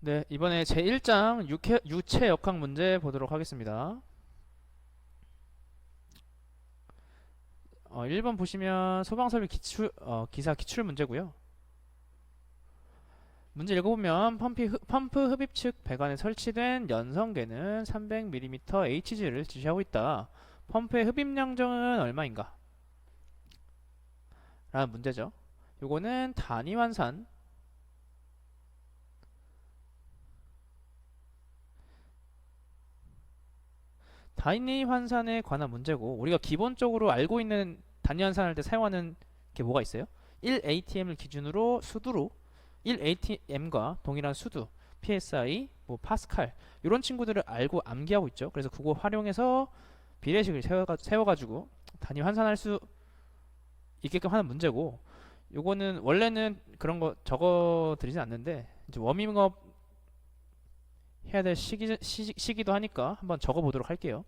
네, 이번에 제1장 유체 역학 문제 보도록 하겠습니다. 1번 보시면 소방설비 기사 기출 문제고요. 문제 읽어보면 펌프 흡입 측 배관에 설치된 연성계는 300mm HG를 지시하고 있다. 펌프의 흡입량정은 얼마인가? 라는 문제죠. 요거는 단위 환산, 단위 환산에 관한 문제고, 우리가 기본적으로 알고 있는 단위 환산할 때 사용하는 게 뭐가 있어요? 1ATM을 기준으로 수두로 1ATM과 동일한 수두, PSI, 뭐 파스칼 이런 친구들을 알고 암기하고 있죠. 그래서 그거 활용해서 비례식을 세워가지고 단위 환산할 수 있게끔 하는 문제고, 요거는 원래는 그런 거 적어 드리진 않는데 이제 워밍업 해야 될 시기도 하니까 한번 적어 보도록 할게요.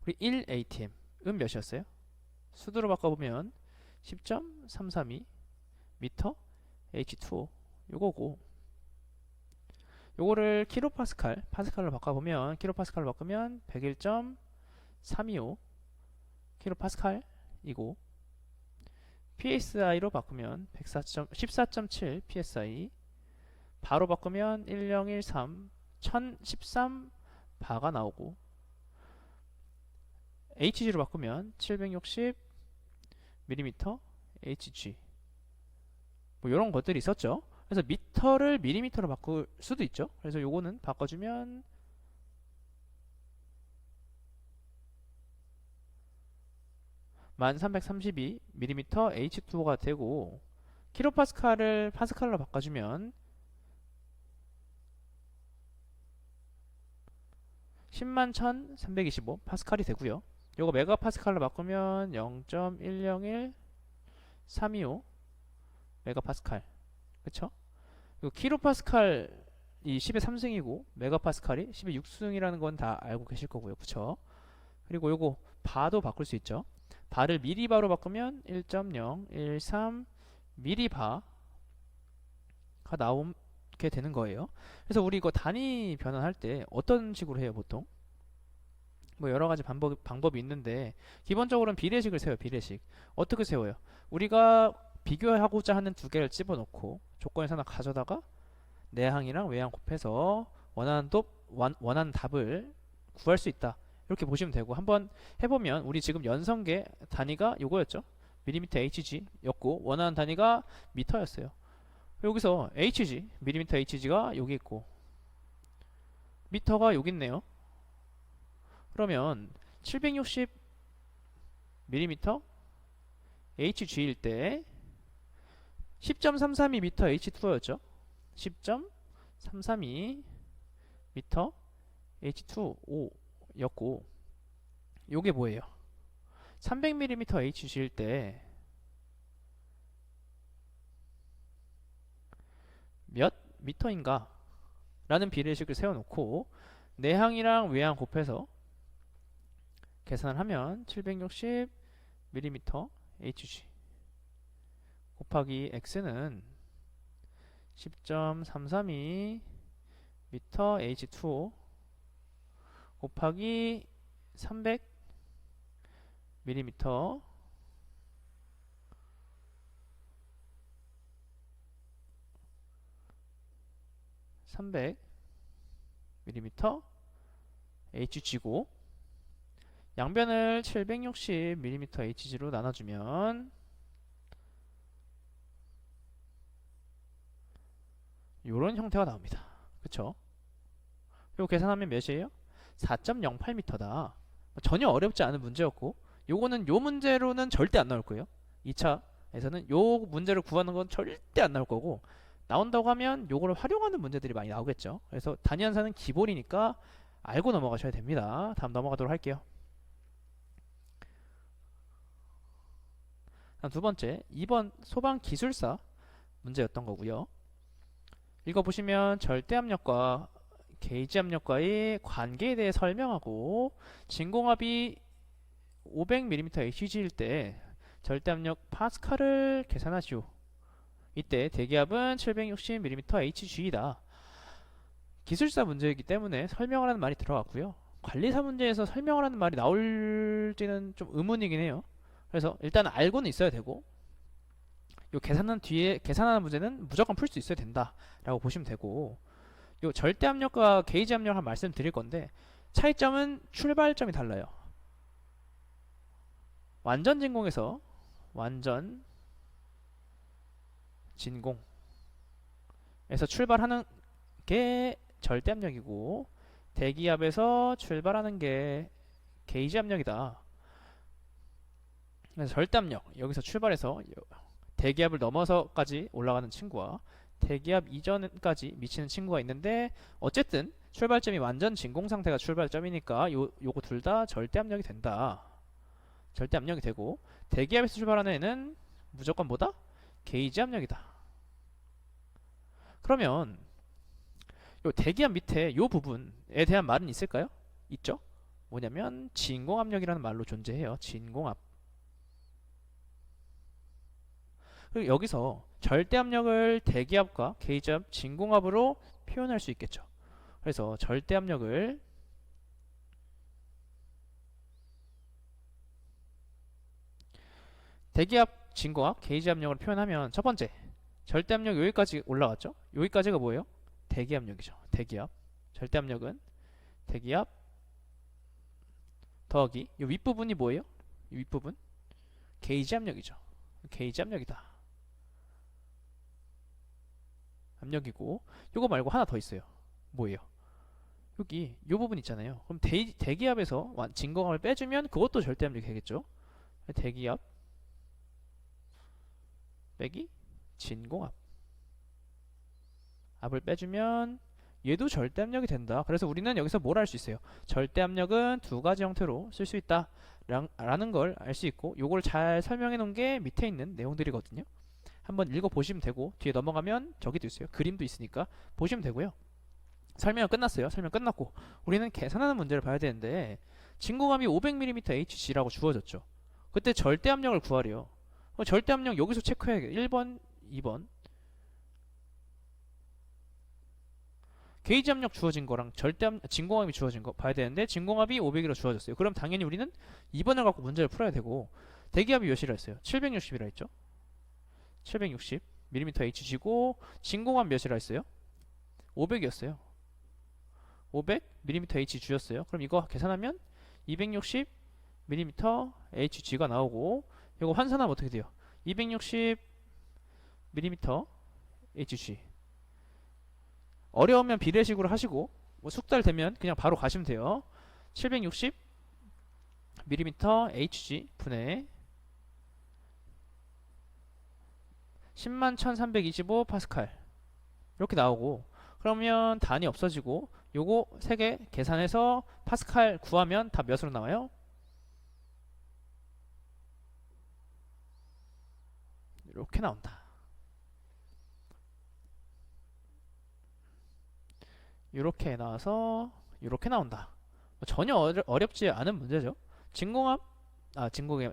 우리 1ATM은 몇이었어요? 수두로 바꿔보면 10.332 미터 H2O 요거고, 요거를 파스칼로 바꿔보면 킬로파스칼로 바꾸면 101.325 킬로파스칼이고, PSI로 바꾸면 14.7 PSI, 바로 바꾸면 1013 1013 바가 나오고, HG로 바꾸면 760 mm HG, 뭐 이런 것들이 있었죠. 그래서 미터를 밀리미터로 바꿀 수도 있죠. 그래서 요거는 바꿔주면 1332 mm H2O가 되고, 킬로파스칼을 파스칼로 바꿔주면 101,325 파스칼이 되고요. 요거 메가파스칼로 바꾸면 0.111325 메가파스칼, 그쵸? 요 킬로파스칼 이 10의 3승이고 메가파스칼이 10의 6승이라는 건 다 알고 계실 거고요, 그쵸? 그리고 요거 바도 바꿀 수 있죠. 바를 미리바로 바꾸면 1.013 미리바가 나오게 되는 거예요. 그래서 우리 이거 단위 변환할 때 어떤 식으로 해요, 보통? 뭐 여러 가지 방법이 있는데, 기본적으로는 비례식을 세워요. 비례식 어떻게 세워요? 우리가 비교하고자 하는 두 개를 집어넣고 조건에서 하나 가져다가 내항이랑 외항 곱해서 원하는 답을 구할 수 있다, 이렇게 보시면 되고, 한번 해보면 우리 지금 연성계 단위가 요거였죠. 밀리미터 HG 였고 원하는 단위가 미터였어요. 여기서 HG, 밀리미터 HG가 여기 있고 미터가 여기 있네요. 그러면 760 밀리미터 HG일 때 10.332 미터 H2O였죠. 10.332 미터 H2O였고, 요게 뭐예요? 300mm HG일 때 몇 미터인가? 라는 비례식을 세워놓고 내항이랑 외항 곱해서 계산을 하면 760 mm HG 곱하기 x는 10.332 미터 H2O 곱하기 300 mm 300 mm HG고, 양변을 760 mm HG로 나눠주면 이런 형태가 나옵니다. 그쵸? 이거 계산하면 몇이에요? 4.08m다. 전혀 어렵지 않은 문제였고, 요거는 요 문제로는 절대 안 나올 거예요. 2차에서는 요 문제를 구하는 건 절대 안 나올 거고, 나온다고 하면 요거를 활용하는 문제들이 많이 나오겠죠. 그래서 단위 환산은 기본이니까 알고 넘어가셔야 됩니다. 다음 넘어가도록 할게요. 다음 두 번째, 2번 소방기술사 문제였던 거고요. 읽어보시면 절대압력과 게이지압력과의 관계에 대해 설명하고, 진공압이 500mm HG일 때 절대압력 파스칼을 계산하시오. 이때 대기압은 760mm HG이다. 기술사 문제이기 때문에 설명하라는 말이 들어갔고요. 관리사 문제에서 설명하라는 말이 나올지는 좀 의문이긴 해요. 그래서 일단 알고는 있어야 되고, 요 계산한 뒤에 계산하는 문제는 무조건 풀 수 있어야 된다라고 보시면 되고, 요 절대 압력과 게이지 압력을 한 말씀 드릴 건데, 차이점은 출발점이 달라요. 완전 진공에서 완전 진공에서 출발하는 게 절대 압력이고, 대기압에서 출발하는 게 게이지 압력이다. 그래서 절대 압력, 여기서 출발해서 대기압을 넘어서까지 올라가는 친구와 대기압 이전까지 미치는 친구가 있는데, 어쨌든 출발점이 완전 진공 상태가 출발점이니까 요거 둘 다 절대 압력이 된다. 절대 압력이 되고, 대기압에서 출발하는 애는 무조건 뭐다? 게이지 압력이다. 그러면 요 대기압 밑에 요 부분에 대한 말은 있을까요? 있죠? 뭐냐면 진공압력이라는 말로 존재해요. 진공압. 그리고 여기서 절대압력을 대기압과 게이지압, 진공압으로 표현할 수 있겠죠. 그래서 절대압력을 대기압, 진공압, 게이지압력으로 표현하면, 첫 번째 절대압력 여기까지 올라갔죠. 여기까지가 뭐예요? 대기압력이죠. 대기압. 절대압력은 대기압 더하기 이 윗부분이 뭐예요? 이 윗부분 게이지 압력이죠. 게이지 압력이다. 압력이고, 요거 말고 하나 더 있어요. 뭐예요? 여기 요 부분 있잖아요. 그럼 대기압에서 진공압을 빼주면 그것도 절대압력이 되겠죠. 대기압 빼기 진공압, 압을 빼주면 얘도 절대압력이 된다. 그래서 우리는 여기서 뭘 알 수 있어요? 절대압력은 두 가지 형태로 쓸 수 있다 라는 걸 알 수 있고, 요걸 잘 설명해 놓은 게 밑에 있는 내용들이거든요. 한번 읽어 보시면 되고, 뒤에 넘어가면 저기도 있어요. 그림도 있으니까 보시면 되고요. 설명 끝났어요. 설명 끝났고, 우리는 계산하는 문제를 봐야 되는데, 진공압이 500mm HG라고 주어졌죠. 그때 절대압력을 구하래요. 절대압력 여기서 체크해야겠 1번, 2번. 게이지 압력 주어진 거랑 진공압이 주어진 거 봐야 되는데, 진공압이 500이라 주어졌어요. 그럼 당연히 우리는 2번을 갖고 문제를 풀어야 되고, 대기압이 몇이라 했어요? 760이라 했죠. 760mm HG고, 진공압 몇이라 했어요? 500이었어요. 500mm H 주였어요. 그럼 이거 계산하면 260mm HG가 나오고, 이거 환산하면 어떻게 돼요? 260mm HG. 어려우면 비례식으로 하시고, 뭐 숙달 되면 그냥 바로 가시면 돼요. 760mm HG 분의 101,325 파스칼 이렇게 나오고, 그러면 단위 없어지고, 요거 3개 계산해서 파스칼 구하면 다 몇으로 나와요? 이렇게 나온다. 이렇게 나와서 이렇게 나온다. 전혀 어렵지 않은 문제죠.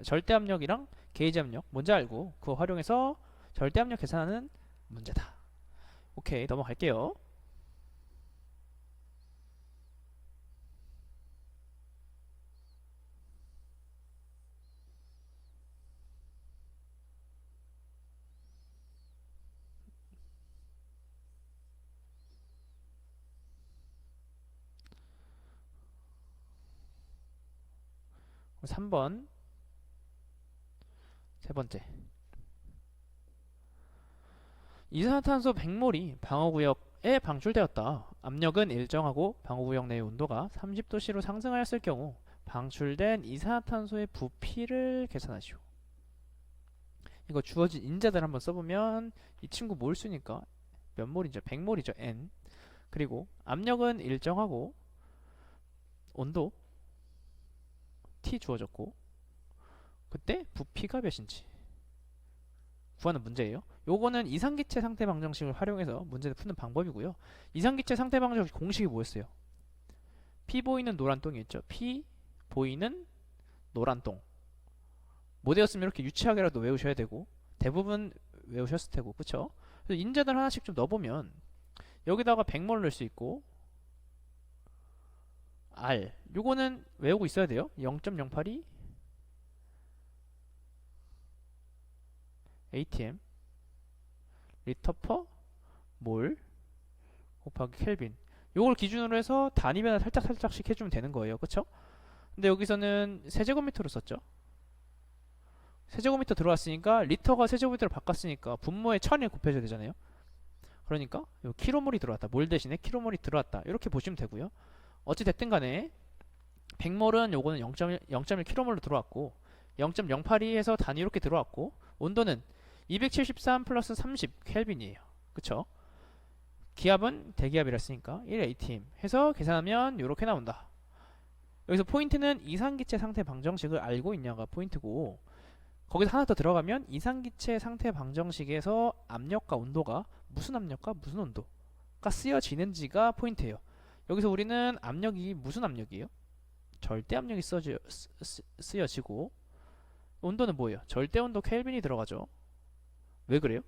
절대압력이랑 게이지압력 뭔지 알고 그거 활용해서 절대압력 계산하는 문제다. 오케이, 넘어갈게요. 그럼 3번 세 번째, 이산화탄소 100몰이 방어구역에 방출되었다. 압력은 일정하고 방어구역 내의 온도가 30도씨로 상승하였을 경우 방출된 이산화탄소의 부피를 계산하시오. 이거 주어진 인자들 한번 써보면, 이 친구 몰수니까 몇 몰이죠? 100몰이죠. N. 그리고 압력은 일정하고 온도 T 주어졌고, 그때 부피가 몇인지 구하는 문제예요. 요거는 이상기체 상태 방정식을 활용해서 문제를 푸는 방법이고요. 이상기체 상태 방정식 공식이 뭐였어요? P 보이는 노란 똥이 있죠. P 보이는 노란 똥. 못 외웠으면 이렇게 유치하게라도 외우셔야 되고, 대부분 외우셨을 테고, 그쵸? 그래서 인자들 하나씩 좀 넣어보면 여기다가 100몰 넣을 수 있고, R 요거는 외우고 있어야 돼요. 0.082 atm 리터 퍼 몰 곱하기 켈빈. 요걸 기준으로 해서 단위 변화 살짝씩 해주면 되는 거예요. 그쵸? 근데 여기서는 세제곱미터로 썼죠. 세제곱미터 들어왔으니까 리터가 세제곱미터로 바꿨으니까 분모에 1000을 곱해줘야 되잖아요. 그러니까 요 킬로몰이 들어왔다. 몰 대신에 킬로몰이 들어왔다. 이렇게 보시면 되고요. 어찌 됐든 간에 100몰은 요거는 0.1 킬로몰로 들어왔고 0.082 해서 단위 이렇게 들어왔고 온도는 273 플러스 30 켈빈이에요. 그쵸? 기압은 대기압이라 했으니까 1 atm 해서 계산하면 이렇게 나온다. 여기서 포인트는 이상기체 상태 방정식을 알고 있냐가 포인트고, 거기서 하나 더 들어가면 이상기체 상태 방정식에서 압력과 온도가 무슨 압력과 무슨 온도가 쓰여지는지가 포인트예요. 여기서 우리는 압력이 무슨 압력이에요? 절대 압력이 쓰여지고, 온도는 뭐예요? 절대 온도 켈빈이 들어가죠. 왜 그래요?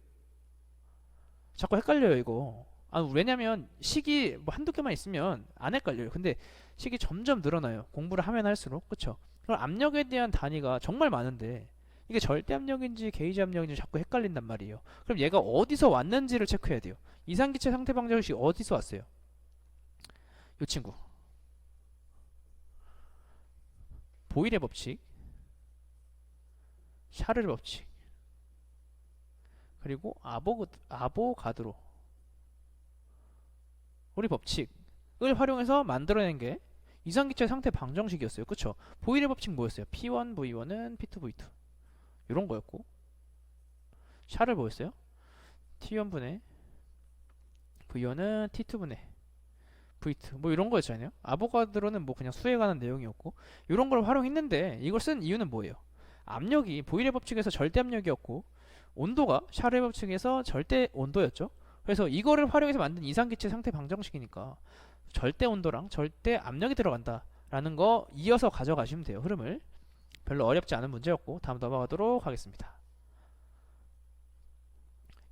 자꾸 헷갈려요 이거. 왜냐면 식이 뭐 한두 개만 있으면 안 헷갈려요. 근데 식이 점점 늘어나요. 공부를 하면 할수록. 그쵸? 그럼 압력에 대한 단위가 정말 많은데 이게 절대 압력인지 게이지 압력인지 자꾸 헷갈린단 말이에요. 그럼 얘가 어디서 왔는지를 체크해야 돼요. 이상기체 상태 방정식이 어디서 왔어요? 이 친구. 보일의 법칙, 샤르르 법칙, 그리고 아보가드로 우리 법칙을 활용해서 만들어낸 게 이상기체 상태 방정식이었어요. 그쵸? 보일의 법칙 뭐였어요? P1 V1은 P2 V2 이런 거였고, 샤를 뭐였어요? T1분의 V1은 T2분의 V2 뭐 이런 거였잖아요. 아보가드로는 뭐 그냥 수에 관한 내용이었고, 이런 걸 활용했는데 이걸 쓴 이유는 뭐예요? 압력이 보일의 법칙에서 절대 압력이었고 온도가 샤르의 법칙에서 절대 온도였죠. 그래서 이거를 활용해서 만든 이상기체 상태 방정식이니까 절대 온도랑 절대 압력이 들어간다라는 거 이어서 가져가시면 돼요. 흐름을. 별로 어렵지 않은 문제였고, 다음 넘어가도록 하겠습니다.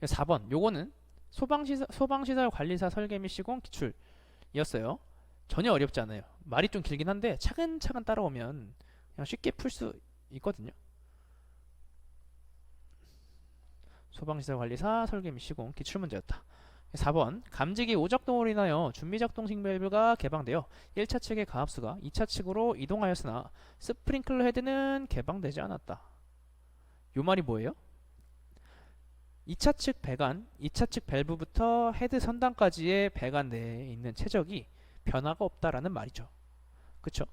4번 요거는 소방시설 관리사 설계 및 시공 기출이었어요. 전혀 어렵지 않아요. 말이 좀 길긴 한데 차근차근 따라오면 그냥 쉽게 풀 수 있거든요. 소방시설관리사 설계 및 시공 기출문제였다. 4번 감지기 오작동으로 인하여 준비작동식 밸브가 개방되어 1차 측의 가압수가 2차 측으로 이동하였으나 스프링클러 헤드는 개방되지 않았다. 요 말이 뭐예요? 2차 측 배관, 2차 측 밸브부터 헤드 선단까지의 배관 내에 있는 최적이 변화가 없다라는 말이죠. 그쵸?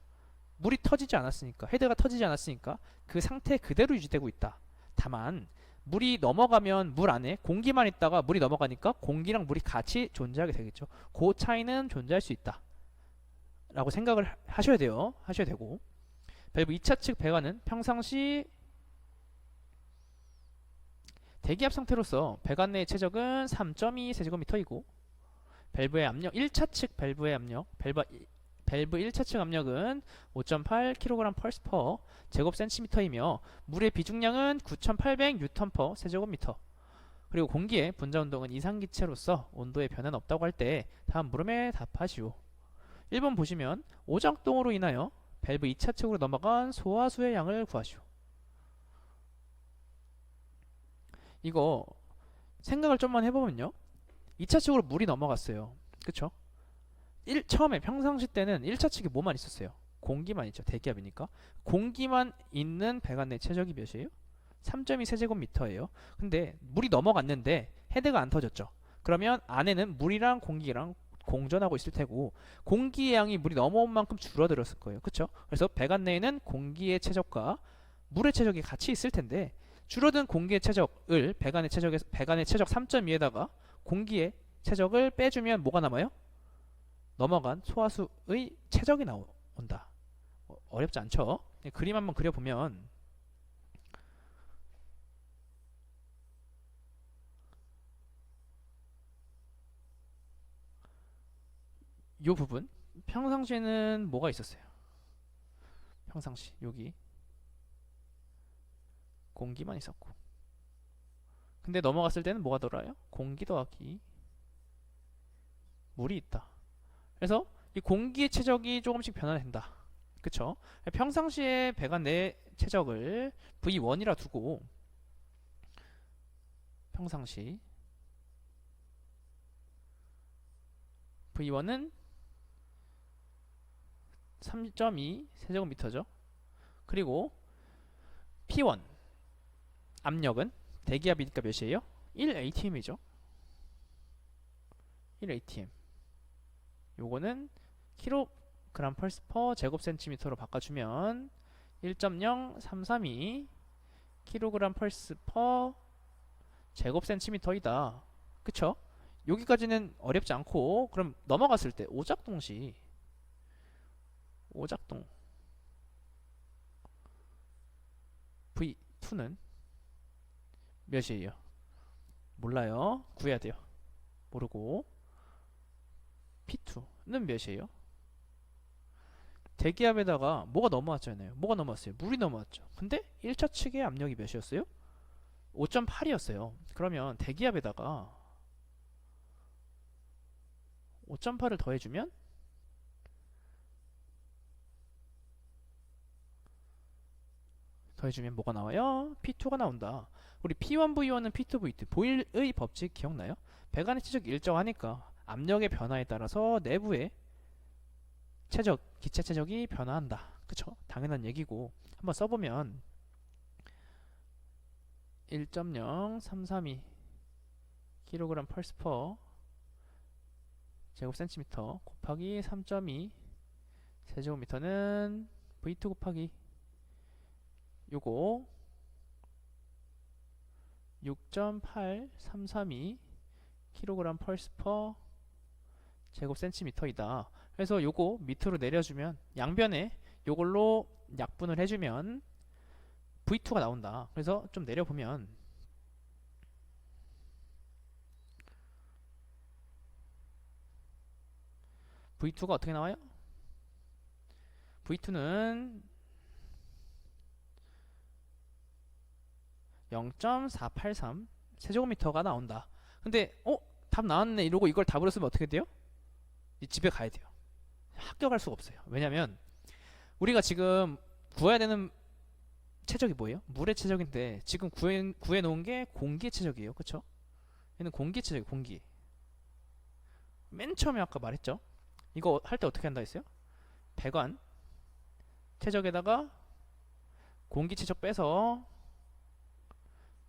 물이 터지지 않았으니까, 헤드가 터지지 않았으니까 그 상태 그대로 유지되고 있다. 다만 물이 넘어가면 물 안에 공기만 있다가 물이 넘어가니까 공기랑 물이 같이 존재하게 되겠죠. 그 차이는 존재할 수 있다 라고 생각을 하셔야 돼요. 하셔야 되고, 밸브 2차 측 배관은 평상시 대기압 상태로서 배관 내의 최적은 3.2 세제곱미터이고, 밸브의 압력 1차 측 밸브의 압력 밸브 1차 측 압력은 5.8kg/per 제곱 센티미터이며 물의 비중량은 9,800 뉴턴/per 세제곱미터. 그리고 공기의 분자 운동은 이상기체로서 온도에 변화는 없다고 할 때 다음 물음에 답하시오. 1번 보시면 오작동으로 인하여 밸브 2차 측으로 넘어간 소화수의 양을 구하시오. 이거 생각을 좀만 해보면요, 2차 측으로 물이 넘어갔어요. 그쵸? 처음에 평상시 때는 1차 측에 뭐만 있었어요? 공기만 있죠. 대기압이니까. 공기만 있는 배관 내 최적이 몇이에요? 3.2 세제곱미터예요. 근데 물이 넘어갔는데 헤드가 안 터졌죠. 그러면 안에는 물이랑 공기랑 공존하고 있을 테고 공기의 양이 물이 넘어온 만큼 줄어들었을 거예요. 그쵸? 그래서 배관 내에는 공기의 최적과 물의 최적이 같이 있을 텐데 줄어든 공기의 최적을 배관의 최적 3.2에다가 공기의 최적을 빼주면 뭐가 남아요? 넘어간 소화수의 최적이 나온다. 어렵지 않죠? 그림 한번 그려보면 이 부분 평상시에는 뭐가 있었어요? 평상시 여기 공기만 있었고, 근데 넘어갔을 때는 뭐가 돌아요? 공기 더하기 물이 있다. 그래서 이 공기의 최적이 조금씩 변화된다. 그쵸? 평상시에 배관 내 최적을 V1이라 두고 평상시 V1은 3.2 세제곱미터죠. 그리고 P1 압력은 대기압이니까 몇이에요? 1atm이죠. 1atm. 요거는 킬로그램 펄스 퍼 제곱센티미터로 바꿔주면 1.0332 킬로그램 펄스 퍼 제곱센티미터이다. 그쵸? 여기까지는 어렵지 않고, 그럼 넘어갔을 때 오작동시 오작동 V2는 몇이에요? 몰라요. 구해야 돼요. 모르고. P2는 몇이에요? 대기압에다가 뭐가 넘어왔잖아요. 뭐가 넘어왔어요? 물이 넘어왔죠. 근데 1차 측의 압력이 몇이었어요? 5.8이었어요. 그러면 대기압에다가 5.8을 더해주면 뭐가 나와요? P2가 나온다. 우리 P1V1은 P2V2 보일의 법칙 기억나요? 배관의 최적이 일정하니까 압력의 변화에 따라서 내부의 최적, 기체 최적이 변화한다. 그쵸? 당연한 얘기고 한번 써보면 1.0332 kg 펄스 퍼 제곱센티미터 곱하기 3.2 세제곱미터는 V2 곱하기 요거 6.8332 kg 펄스 퍼 제곱센티미터이다. 그래서 요거 밑으로 내려주면 양변에 요걸로 약분을 해주면 V2가 나온다. 그래서 좀 내려보면 V2가 어떻게 나와요? V2는 0.483 세제곱미터가 나온다. 근데 답 나왔네 이러고 이걸 답으로 쓰면 어떻게 돼요? 집에 가야 돼요. 합격할 수가 없어요. 왜냐면 우리가 지금 구해야 되는 최적이 뭐예요? 물의 최적인데 지금 구해 놓은 게 공기의 최적이에요. 그쵸? 얘는 공기 최적이에요. 공기. 맨 처음에 아까 말했죠? 이거 할 때 어떻게 한다 했어요? 배관 최적에다가 공기 최적 빼서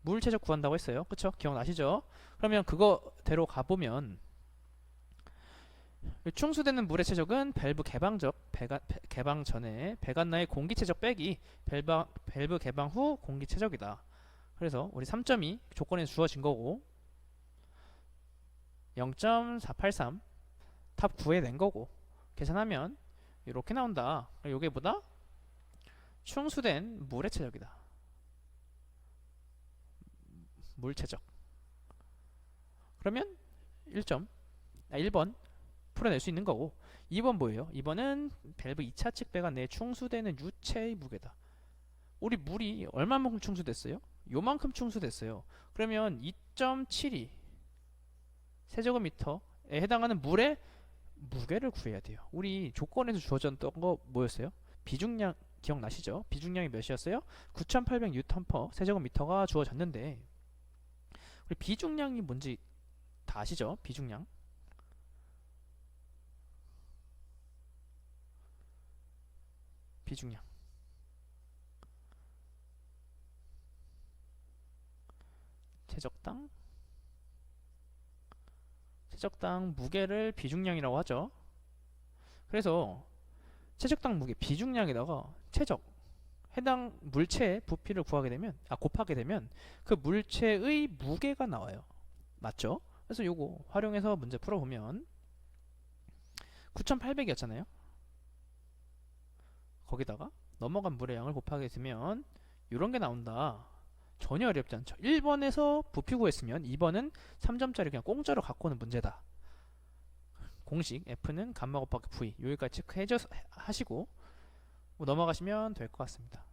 물 최적 구한다고 했어요. 그쵸? 기억나시죠? 그러면 그거대로 가보면 충수되는 물의 최적은 밸브 개방 전에 배관 내의 공기 최적 빼기 밸브 개방 후 공기 최적이다. 그래서 우리 3.2 조건에서 주어진 거고 0.483 답 구해낸 거고 계산하면 이렇게 나온다. 이게 뭐다? 충수된 물의 최적이다. 물 최적. 그러면 1번 풀어낼 수 있는 거고 2번 뭐예요? 2번은 밸브 2차 측 배관 내에 충수되는 유체의 무게다. 우리 물이 얼마만큼 충수됐어요? 요만큼 충수됐어요. 그러면 2.72 세제곱미터에 해당하는 물의 무게를 구해야 돼요. 우리 조건에서 주어졌던 거 뭐였어요? 비중량 기억나시죠? 비중량이 몇이었어요? 9,800 N/per 세제곱미터가 주어졌는데 우리 비중량이 뭔지 다 아시죠? 비중량 최적당 무게를 비중량이라고 하죠. 그래서 최적당 무게 비중량에다가 최적 해당 물체의 부피를 곱하게 되면 그 물체의 무게가 나와요. 맞죠? 그래서 요거 활용해서 문제 풀어보면 9,800이었잖아요. 거기다가 넘어간 물의 양을 곱하게 되면 이런 게 나온다. 전혀 어렵지 않죠. 1번에서 부피 구했으면 2번은 3점짜리 그냥 공짜로 갖고 오는 문제다. 공식 F는 감마 곱하기 V 여기까지 체크해 하시고 넘어가시면 될 것 같습니다.